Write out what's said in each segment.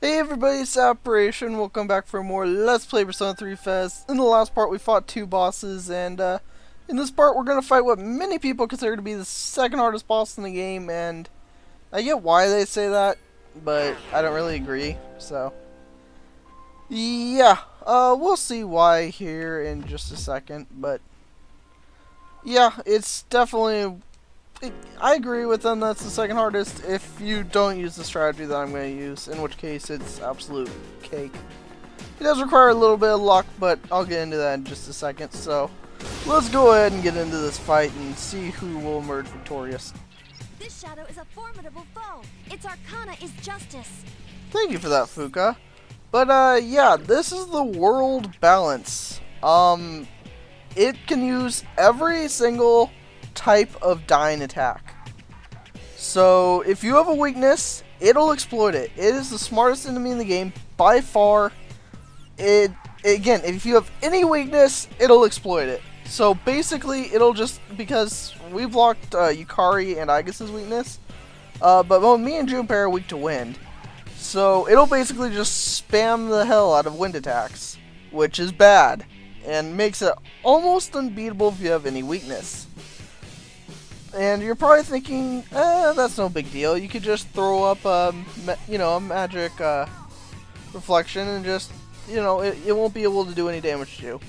Hey everybody, it's Operation. Welcome back for more Let's Play Persona 3 FES. In the last part we fought two bosses, and in this part we're going to fight what many people consider to be the second hardest boss in the game, and I get why they say that, but I don't really agree, so yeah, we'll see why here in just a second, but yeah, it's definitely... I agree with them that's the second hardest if you don't use the strategy that I'm going to use, in which case it's absolute cake. It does require a little bit of luck, but I'll get into that in just a second, so let's go ahead and get into this fight and see who will emerge victorious. This shadow is a formidable foe. Its arcana is justice. Thank you for that, Fuka. But yeah, this is the world balance. It can use every single type of dying attack. So if you have a weakness, it'll exploit it. It is the smartest enemy in the game by far. Again, if you have any weakness, it'll exploit it. So basically, it'll just, because we blocked Yukari and Aigis' weakness, but both me and Junpei are weak to wind. So it'll basically just spam the hell out of wind attacks, which is bad, and makes it almost unbeatable if you have any weakness. And you're probably thinking, that's no big deal. You could just throw up, a magic reflection and just, it won't be able to do any damage to you.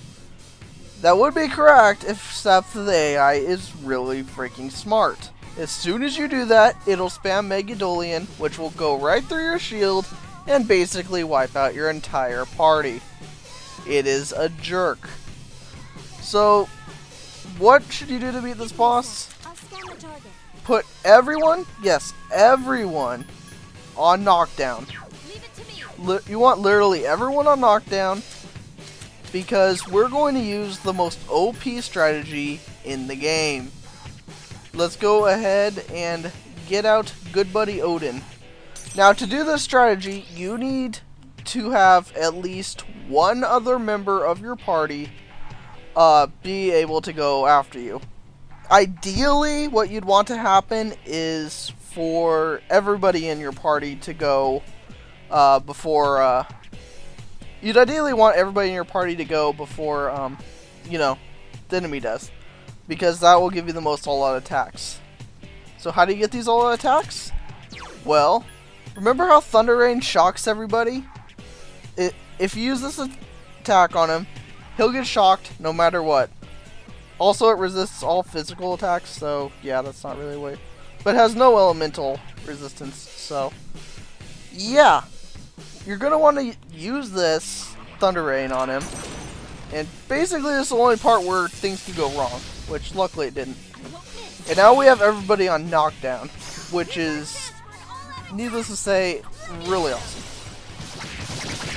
That would be correct if Seth the AI is really freaking smart. As soon as you do that, it'll spam Megadolian, which will go right through your shield and basically wipe out your entire party. It is a jerk. So, what should you do to beat this boss? Put everyone, yes, everyone on knockdown. You want literally everyone on knockdown, because we're going to use the most OP strategy in the game. Let's go ahead and get out good buddy Odin. Now, to do this strategy, you need to have at least one other member of your party be able to go after you. Ideally, what you'd want to happen is for everybody in your party to go before... You'd ideally want everybody in your party to go before, the enemy does. Because that will give you the most all-out attacks. So how do you get these all-out attacks? Well, remember how Thunder Rain shocks everybody? If you use this attack on him, he'll get shocked no matter what. Also, it resists all physical attacks, so yeah, that's not really a way. But it has no elemental resistance, so yeah. You're going to want to use this Thunder Rain on him. And basically, this is the only part where things could go wrong, which luckily it didn't. And now we have everybody on knockdown, which is, needless to say, really awesome.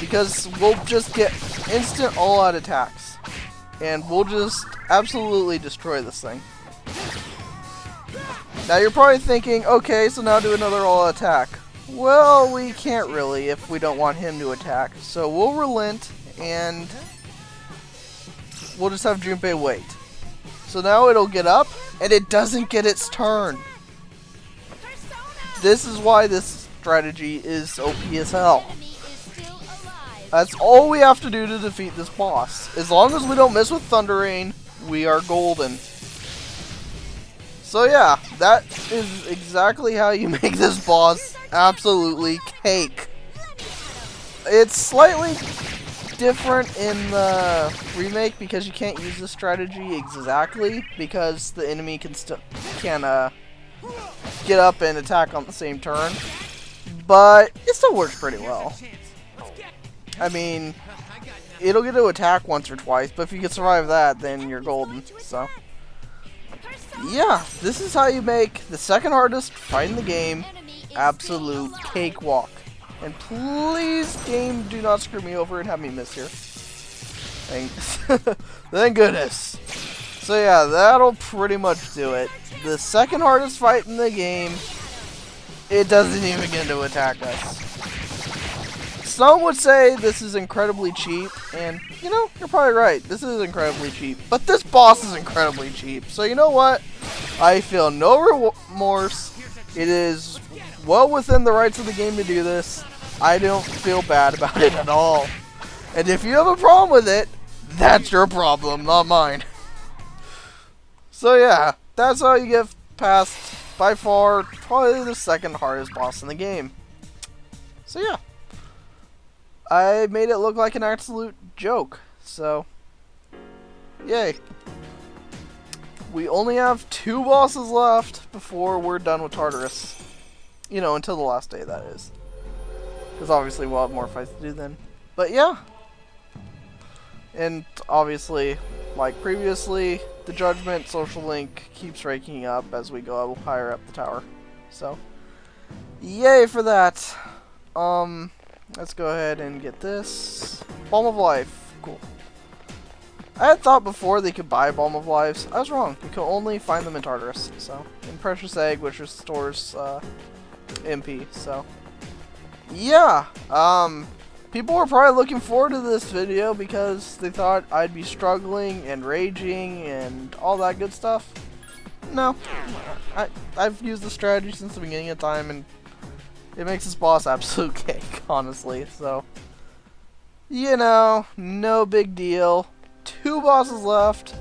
Because we'll just get instant all-out attacks. And we'll just absolutely destroy this thing. Now you're probably thinking, okay, so now do another all-out attack. Well, we can't really if we don't want him to attack. So we'll relent and we'll just have Junpei wait. So now it'll get up and it doesn't get its turn. This is why this strategy is OP as hell. That's all we have to do to defeat this boss. As long as we don't miss with Thunder Rain, we are golden. So yeah, that is exactly how you make this boss absolutely cake. It's slightly different in the remake because you can't use this strategy exactly because the enemy can get up and attack on the same turn. But it still works pretty well. I mean, it'll get to attack once or twice, but if you can survive that, then you're golden, so. Yeah, this is how you make the second hardest fight in the game absolute cakewalk. And please, game, do not screw me over and have me miss here. Thanks. Thank goodness. So yeah, that'll pretty much do it. The second hardest fight in the game, it doesn't even get to attack us. Some would say this is incredibly cheap, and, you're probably right. This is incredibly cheap. But this boss is incredibly cheap. So, you know what? I feel no remorse. It is well within the rights of the game to do this. I don't feel bad about it at all. And if you have a problem with it, that's your problem, not mine. So yeah, that's how you get past, by far, probably the second hardest boss in the game. So yeah. I made it look like an absolute joke, so yay. We only have 2 bosses left before we're done with Tartarus. You know, until the last day, that is. Because obviously we'll have more fights to do then. But yeah. And obviously, like previously, the Judgment social link keeps ranking up as we go higher up the tower. So, yay for that. Let's go ahead and get this. Balm of Life. Cool. I had thought before they could buy Balm of Lives. I was wrong. You can only find them in Tartarus. So, in Precious Egg, which restores MP. So, yeah. People were probably looking forward to this video because they thought I'd be struggling and raging and all that good stuff. No. I've used the strategy since the beginning of time, and it makes this boss absolute cake, honestly. So, you know, no big deal. 2 bosses left.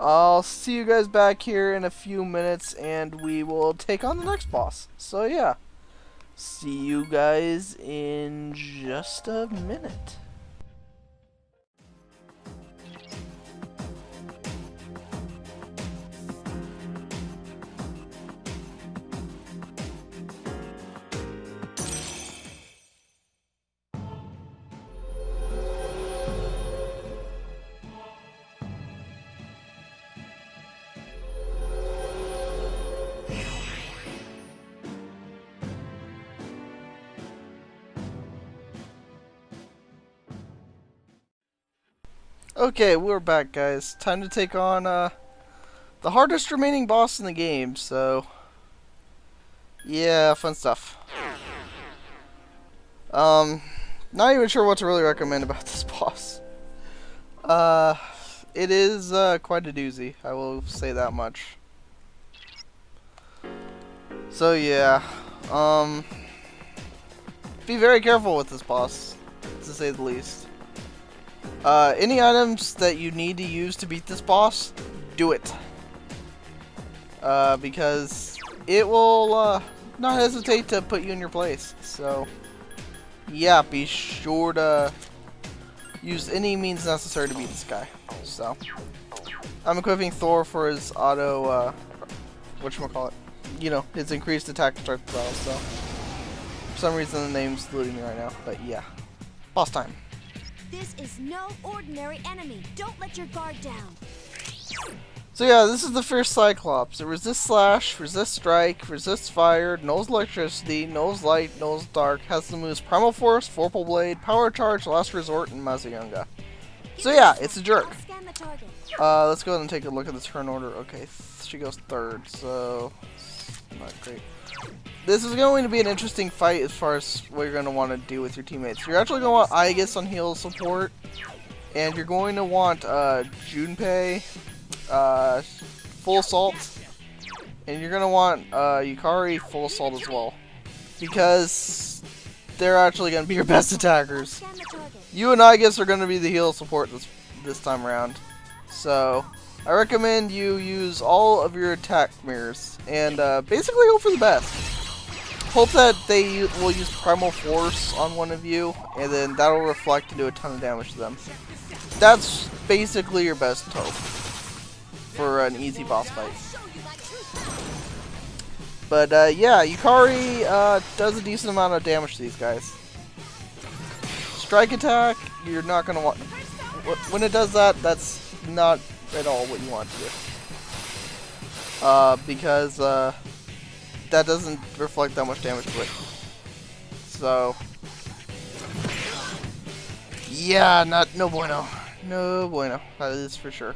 I'll see you guys back here in a few minutes, and we will take on the next boss. So, yeah. See you guys in just a minute. Okay, we're back, guys. Time to take on the hardest remaining boss in the game, so yeah, fun stuff. Not even sure what to really recommend about this boss. It is quite a doozy, I will say that much. So yeah, be very careful with this boss, to say the least. Any items that you need to use to beat this boss, do it. Because it will not hesitate to put you in your place. So, yeah, be sure to use any means necessary to beat this guy. So, I'm equipping Thor for his auto, whatchamacallit, you know, his increased attack to start the battle. So, for some reason the name's eluding me right now, but yeah. Boss time. This is no ordinary enemy. Don't let your guard down. So yeah, this is the first Cyclops. It resists slash, resists strike, resists fire, knows electricity, knows light, knows dark, has the moves Primal Force, Vorpal Blade, Power Charge, Last Resort, and Mazayunga. So yeah, it's a jerk. Scan the target. Let's go ahead and take a look at the turn order. Okay, she goes third, so not great. This is going to be an interesting fight as far as what you're going to want to do with your teammates. You're actually going to want Aegis on heal support, and you're going to want Junpei, full assault, and you're going to want Yukari full assault as well, because they're actually going to be your best attackers. Scan the target. You and Aegis are going to be the heal support this time around, so I recommend you use all of your attack mirrors and basically hope for the best. Hope that they will use Primal Force on one of you, and then that'll reflect and do a ton of damage to them. That's basically your best hope for an easy boss fight. But yeah, Yukari does a decent amount of damage to these guys. Strike attack, you're not going to want... When it does that, that's not at all what you want to do. Because that doesn't reflect that much damage to it. So, yeah, no bueno. No bueno. That is for sure.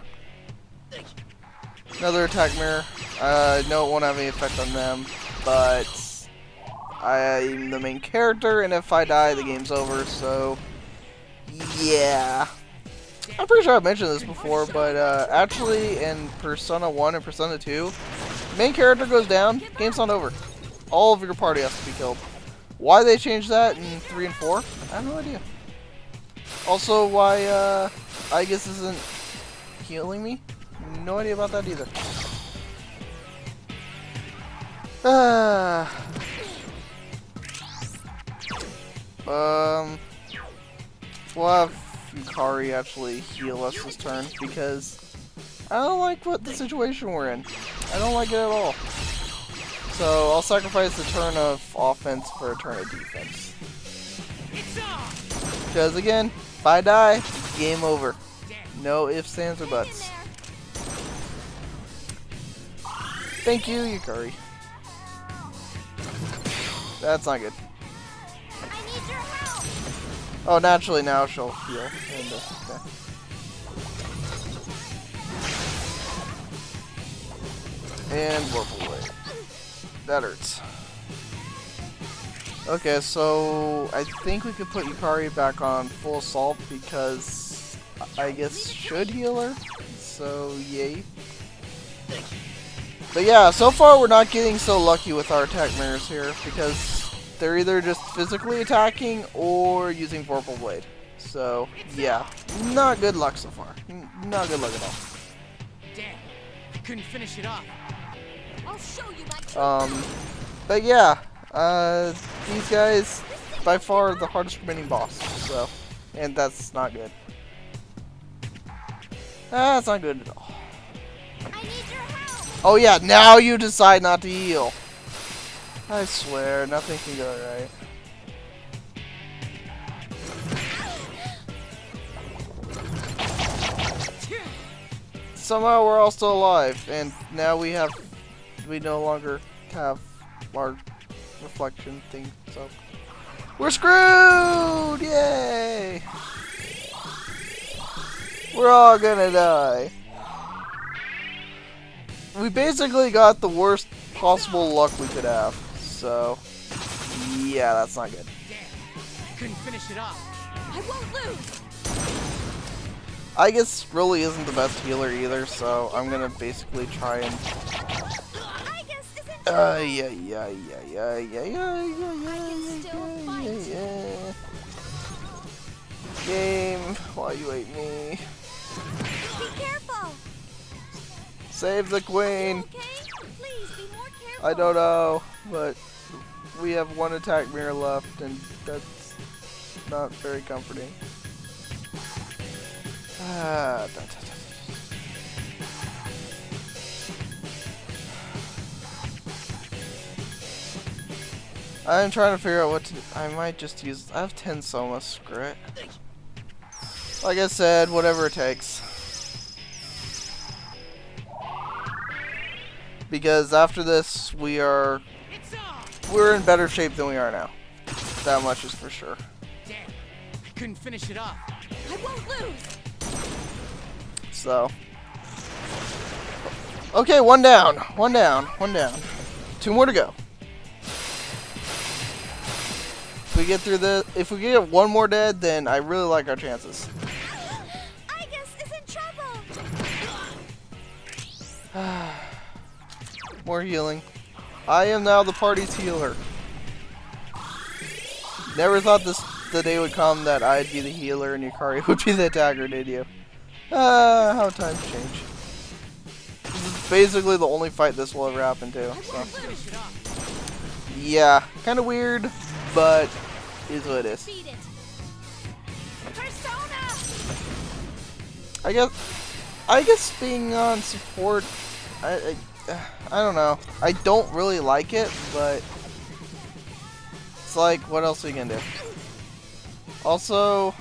Another attack mirror. No, it won't have any effect on them, but I'm the main character, and if I die, the game's over, so yeah. I'm pretty sure I've mentioned this before, but actually in Persona 1 and Persona 2, main character goes down, game's not over. All of your party has to be killed. Why they changed that in 3 and 4? I have no idea. Also, why I guess isn't healing me? No idea about that either. We'll have Yukari actually heal us this turn because I don't like what the situation we're in. I don't like it at all. So I'll sacrifice the turn of offense for a turn of defense. Because again, if I die, game over. No ifs, ands, or buts. Thank you, Yukari. That's not good. I need your help. Oh, naturally now she'll heal. And, okay. And Whirlpool Blade. That hurts. Okay, so I think we could put Yukari back on full assault because I guess should heal her. So yay. But yeah, so far we're not getting so lucky with our attack mirrors here because they're either just physically attacking or using Vorpal Blade. So yeah, not good luck so far. Not good luck at all. Damn, I couldn't finish it off. I'll show you my But yeah, these guys by far the hardest remaining boss. So, and that's not good. That's not good at all. I need your help. Oh yeah, now you decide not to heal. I swear, nothing can go right. Somehow we're all still alive, and now we no longer have our reflection thing, so we're screwed! Yay! We're all gonna die. We basically got the worst possible luck we could have. So, yeah, that's not good. Damn, couldn't finish it off. I won't lose. I guess really isn't the best healer either, so I'm gonna basically try and. I guess isn't yeah. Game, why you hate me? Be careful. Save the queen. Okay? Please be more careful. I don't know, but we have one attack mirror left, and that's not very comforting. I'm trying to figure out what to do. I might just use. I have 10 Soma, screw it. Like I said, whatever it takes. Because after this, we're in better shape than we are now. That much is for sure. Damn, I couldn't finish it off. I won't lose. So. Okay, one down. 2 more to go. If we get through this, if we get one more dead, then I really like our chances. I guess is in trouble. More healing. I am now the party's healer. Never thought the day would come that I'd be the healer and Yukari would be the attacker, did you? How times change. This is basically the only fight this will ever happen to. So. Yeah, kind of weird, but is what it is. Beat it. Persona. I guess being on support, I don't know. I don't really like it, but it's like, what else are you gonna do? Also,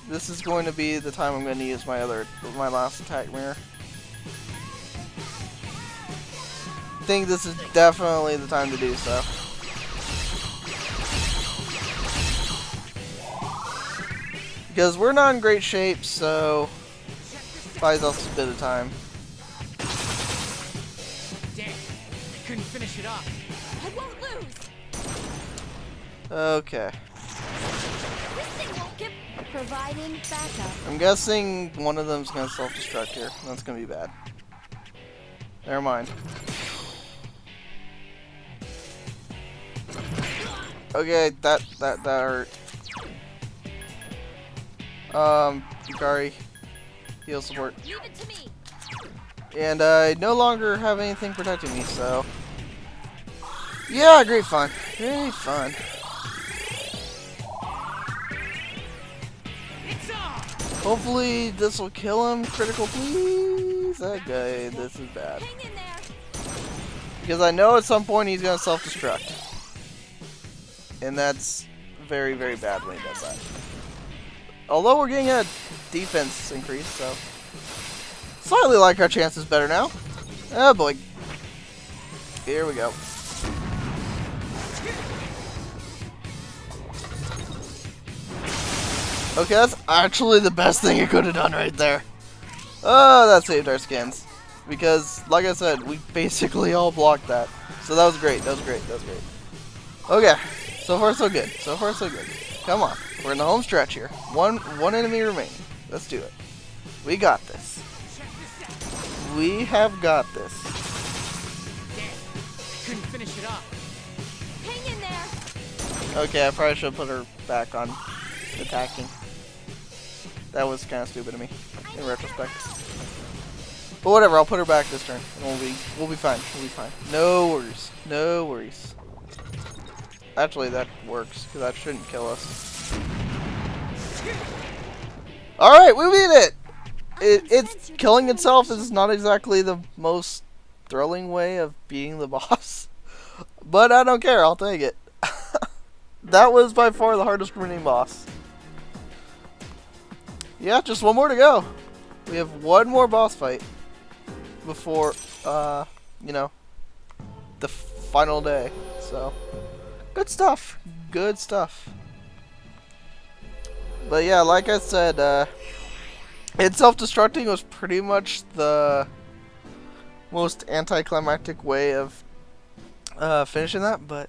this is going to be the time I'm going to use my last attack mirror. I think this is definitely the time to do so. Because we're not in great shape, so buys us a bit of time. Damn, I couldn't finish it off. I won't lose. Okay. This thing won't give. Providing backup. I'm guessing one of them's going to self-destruct here. That's going to be bad. Never mind. Okay, that hurt. Yukari, heal support. Leave it to me. And I no longer have anything protecting me, so... Yeah, great fun. Great fun. It's on. Hopefully this will kill him. Critical, please. Okay, this is bad. Hang in there. Because I know at some point he's going to self-destruct. And that's very, very bad when he does that. Although we're getting a defense increase, so... Slightly like our chances better now. Oh boy. Here we go. Okay, that's actually the best thing you could have done right there. Oh, that saved our skins. Because, like I said, we basically all blocked that. So that was great, that was great, that was great. Okay, so far so good. So far so good. Come on, we're in the home stretch here. One enemy remaining. Let's do it. We got this. We have got this. Damn, I couldn't finish it off. Hang in there. Okay, I probably should put her back on attacking. That was kind of stupid of me, in retrospect. But whatever, I'll put her back this turn, and we'll be fine. We'll be fine. No worries. No worries. Actually, that works, because that shouldn't kill us. Alright, we beat it! It's killing itself is not exactly the most thrilling way of beating the boss. But I don't care, I'll take it. That was by far the hardest remaining boss. Yeah, just one more to go. We have one more boss fight before, you know, the final day. So, good stuff. Good stuff. But yeah, like I said, it self-destructing was pretty much the most anticlimactic way of finishing that, but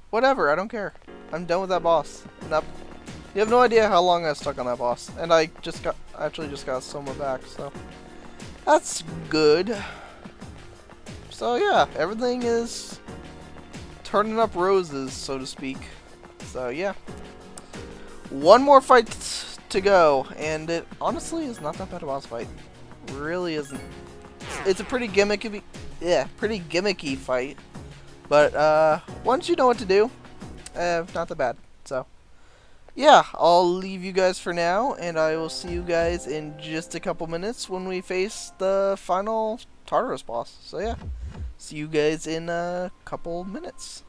whatever, I don't care. I'm done with that boss. You have no idea how long I was stuck on that boss, and I actually just got Soma back, so that's good. So yeah, everything is turning up roses, so to speak. So yeah, one more fight to go, and it honestly is not that bad a boss fight. Really isn't. It's a pretty gimmicky, pretty gimmicky fight, but once you know what to do, not that bad. So yeah, I'll leave you guys for now, and I will see you guys in just a couple minutes when we face the final Tartarus boss. So yeah, see you guys in a couple minutes.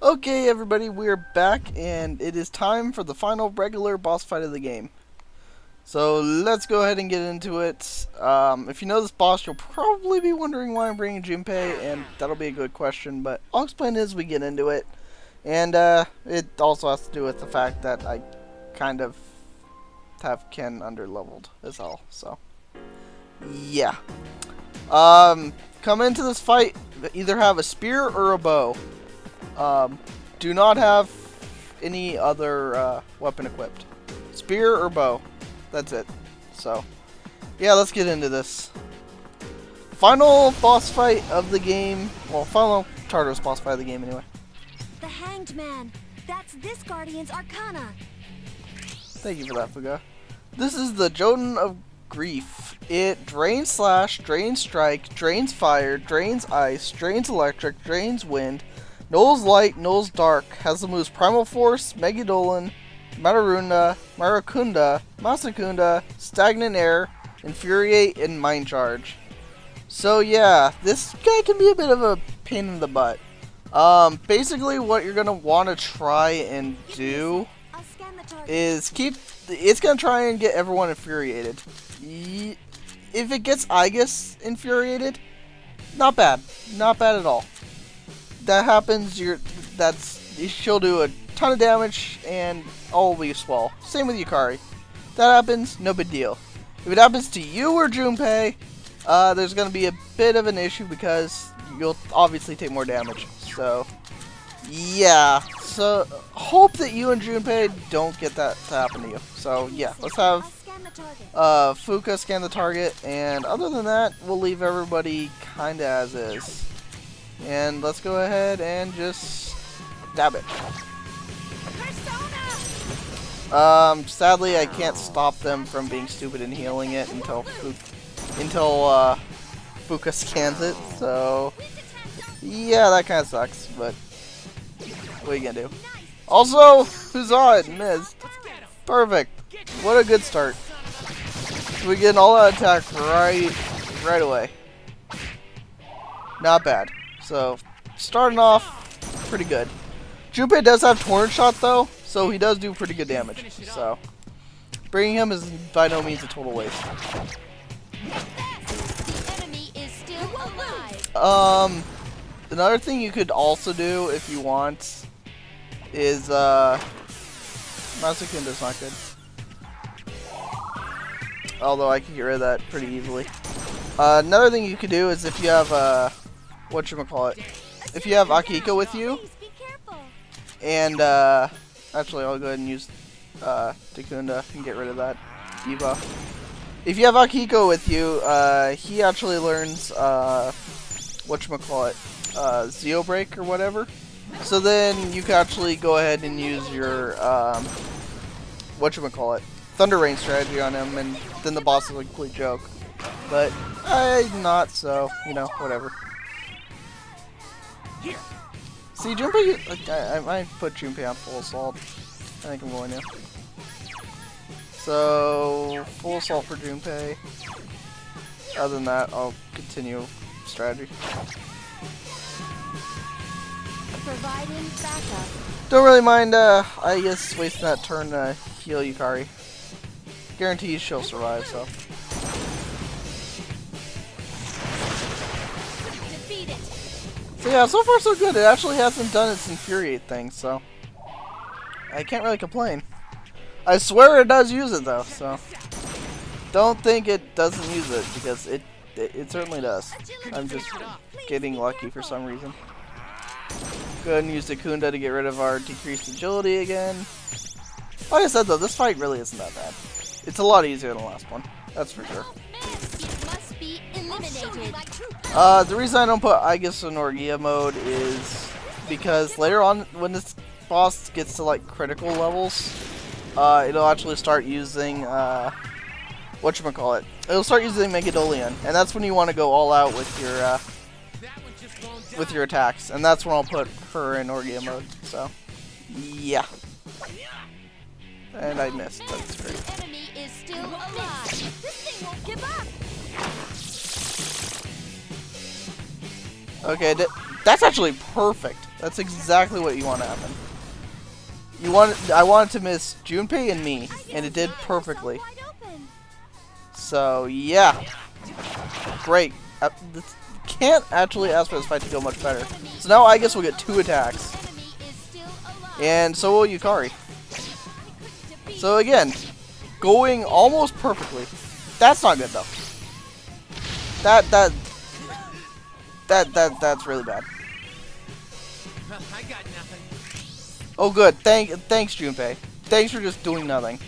Okay everybody, we're back, and it is time for the final regular boss fight of the game. So let's go ahead and get into it. If you know this boss, you'll probably be wondering why I'm bringing Junpei, and that'll be a good question, but I'll explain as we get into it. And it also has to do with the fact that I kind of have Ken underleveled as well, so yeah. Come into this fight, either have a spear or a bow. Do not have any other weapon equipped. Spear or bow. That's it. So, yeah, let's get into this. Final boss fight of the game. Well, final Tartarus boss fight of the game anyway. The Hanged Man. That's this Guardian's Arcana. Thank you for that, Fuga. This is the Jotun of Grief. It drains slash, drains strike, drains fire, drains ice, drains electric, drains wind, nulls light, nulls dark, has the moves Primal Force, Megadolan, Matarunda, Maracunda, Masakunda, Stagnant Air, Infuriate, and Mind Charge. So yeah, this guy can be a bit of a pain in the butt. Basically what you're going to want to try and do I'll scan the target. is it's going to try and get everyone infuriated. If it gets Aegis infuriated, not bad. Not bad at all. That happens, she'll do a ton of damage and all will be swell. Same with Yukari. That happens, no big deal. If it happens to you or Junpei, there's going to be a bit of an issue because you'll obviously take more damage. So, yeah. So, hope that you and Junpei don't get that to happen to you. So, yeah, let's have the target. Fuka scan the target, and other than that, we'll leave everybody kinda as is. And let's go ahead and just dab it. Sadly, I can't stop them from being stupid and healing it until Fuka scans it. So yeah, that kind of sucks. But what are you gonna do? Also, Huzzah! It missed. Perfect. What a good start. We get an all-out attack right away. Not bad. So starting off pretty good. Junpei does have Torrent Shot though, so he does do pretty good damage. So bringing him is by no means a total waste. The enemy is still alive. Another thing you could also do if you want is Masakunda's not good. Although I can get rid of that pretty easily. Another thing you could do is if you have whatchamacallit, if you have Akihiko with you, Please be careful. and actually I'll go ahead and use Takunda and get rid of that debuff. If you have Akihiko with you, he actually learns whatchamacallit, Zeo Break or whatever. So then you can actually go ahead and use your whatchamacallit, Thunder Rain strategy on him, and then the boss is a complete joke. But not so, you know, whatever. Here. See, Junpei, I might put Junpei on full assault. I think I'm going to. So full assault for Junpei. Other than that, I'll continue strategy. Providing backup. Don't really mind, I guess, wasting that turn to heal Yukari. Guarantees she'll survive, so. Defeated. So yeah, so far so good. It actually hasn't done its Infuriate thing, so. I can't really complain. I swear it does use it, though, so. Don't think it doesn't use it, because it certainly does. I'm just getting lucky for some reason. Go ahead and use Takunda to get rid of our decreased agility again. Like I said though, this fight really isn't that bad. It's a lot easier than the last one, that's for sure. It must be eliminated. The reason I don't put Aegis and Orgia mode is because later on, when this boss gets to like critical levels, it'll actually start using whatchamacallit. It'll start using Megadolian, and that's when you want to go all out with your attacks, and that's when I'll put her in Orgia mode. So, yeah. And I missed. That's great. The enemy is still alive. This thing won't give up. Okay, that's actually perfect. That's exactly what you want to happen. I wanted to miss Junpei and me, and it did perfectly. Wide open. So yeah, great. Can't actually ask for this fight to go much better. So now I guess we'll get 2 attacks, Enemy is still alive. and so will Yukari. So again, going almost perfectly. That's not good though. That's really bad. I got nothing. Oh good, thanks Junpei. Thanks for just doing nothing.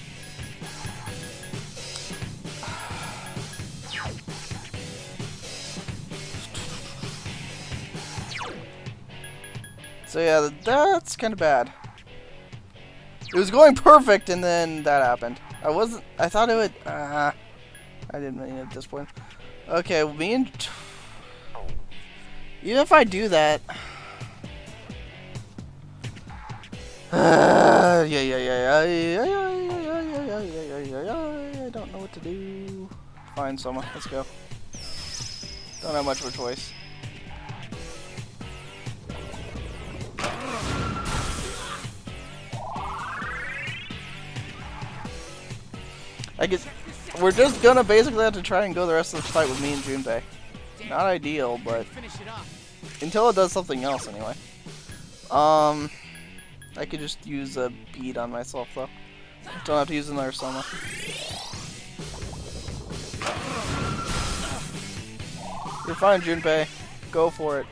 So yeah, that's kind of bad. It was going perfect, and then that happened. I thought it would. I didn't mean it at this point. Okay, me and. Even if I do that. I don't know what to do. Fine, Soma, let's go. Don't have much of a choice. I guess we're just gonna basically have to try and go the rest of the fight with me and Junpei. Not ideal, but Finish it off. until it does something else anyway. I could just use a bead on myself though. Don't have to use another Soma. You're fine, Junpei. Go for it.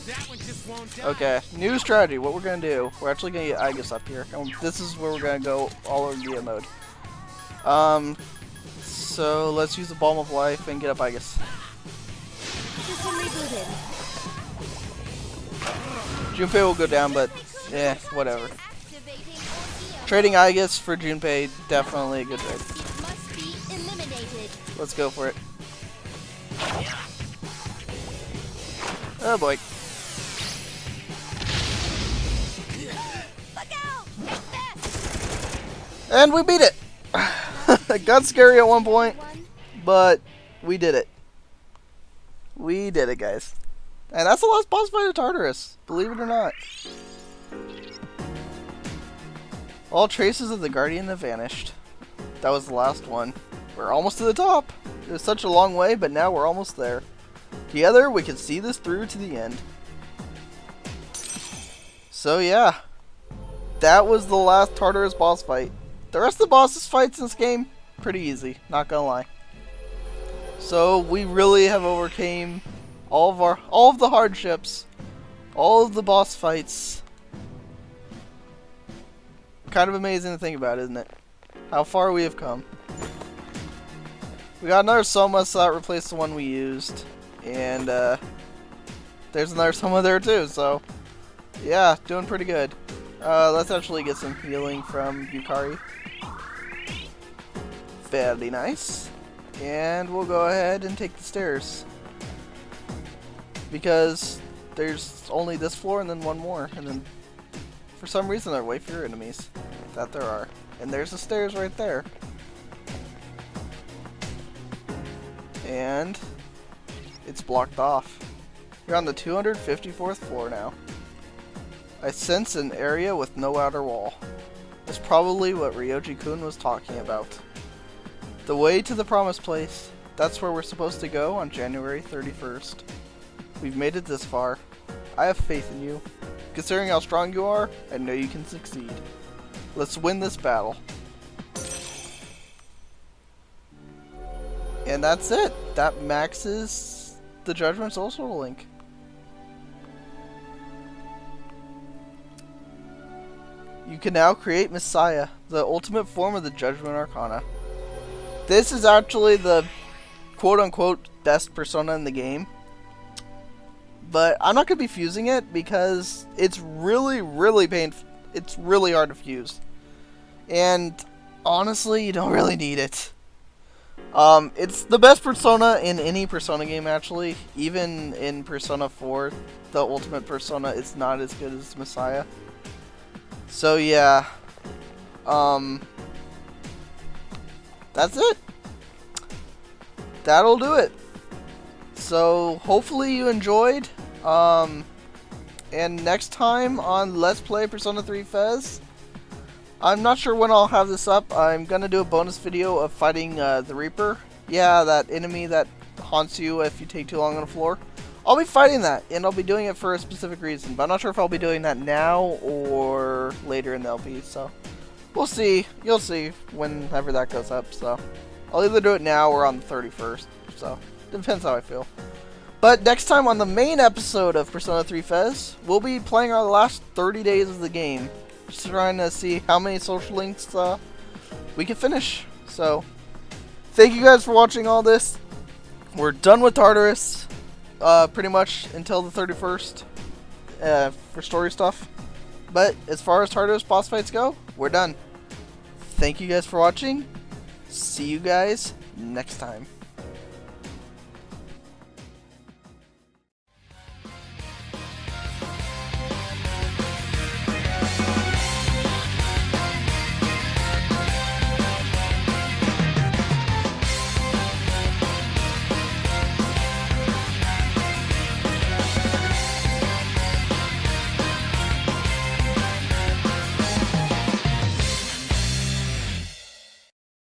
That one just won't die. Okay, new strategy. What we're gonna do? We're actually gonna get Aegis up here. And this is where we're gonna go all over GM mode. So let's use the Balm of Life and get up Aegis. System rebooted. Junpei will go down, but whatever. Activating Ordeal. Trading Aegis for Junpei, definitely a good trade. It must be eliminated. Let's go for it. Oh boy. Look out! FES! And we beat it! It got scary at one point, but we did it. We did it, guys. And that's the last boss fight of Tartarus, believe it or not. All traces of the Guardian have vanished. That was the last one. We're almost to the top. It was such a long way, but now we're almost there. Together, we can see this through to the end. So yeah, that was the last Tartarus boss fight. The rest of the bosses fights in this game, pretty easy, not gonna lie. So we really have overcame all of the hardships, all of the boss fights. Kind of amazing to think about, isn't it? How far we have come. We got another Soma that replaced the one we used, and there's another Soma there too. So yeah, doing pretty good. Let's actually get some healing from Yukari. Very nice. And we'll go ahead and take the stairs. Because there's only this floor and then one more. And then for some reason there are way fewer enemies. That there are. And there's the stairs right there. And it's blocked off. You're on the 254th floor now. I sense an area with no outer wall. That's probably what Ryoji-kun was talking about. The way to the promised place. That's where we're supposed to go on January 31st. We've made it this far. I have faith in you. Considering how strong you are, I know you can succeed. Let's win this battle. And that's it. That maxes the Judgment social link. You can now create Messiah, the ultimate form of the Judgment Arcana. This is actually the quote-unquote best persona in the game. But I'm not going to be fusing it because it's really painful. It's really hard to fuse. And honestly, you don't really need it. It's the best persona in any Persona game, actually. Even in Persona 4, the ultimate persona is not as good as Messiah. So yeah, that's it. That'll do it. So hopefully you enjoyed. And next time on Let's Play Persona 3 FES, I'm not sure when I'll have this up. I'm gonna do a bonus video of fighting the Reaper. Yeah, that enemy that haunts you if you take too long on the floor. I'll be fighting that, and I'll be doing it for a specific reason, but I'm not sure if I'll be doing that now or later in the LP, so we'll see. You'll see whenever that goes up, so I'll either do it now or on the 31st, so depends how I feel. But next time on the main episode of Persona 3 FES, we'll be playing our last 30 days of the game, just trying to see how many social links we can finish. So, thank you guys for watching all this. We're done with Tartarus. Pretty much until the 31st for story stuff. But as far as Tartarus boss fights go, we're done. Thank you guys for watching. See you guys next time.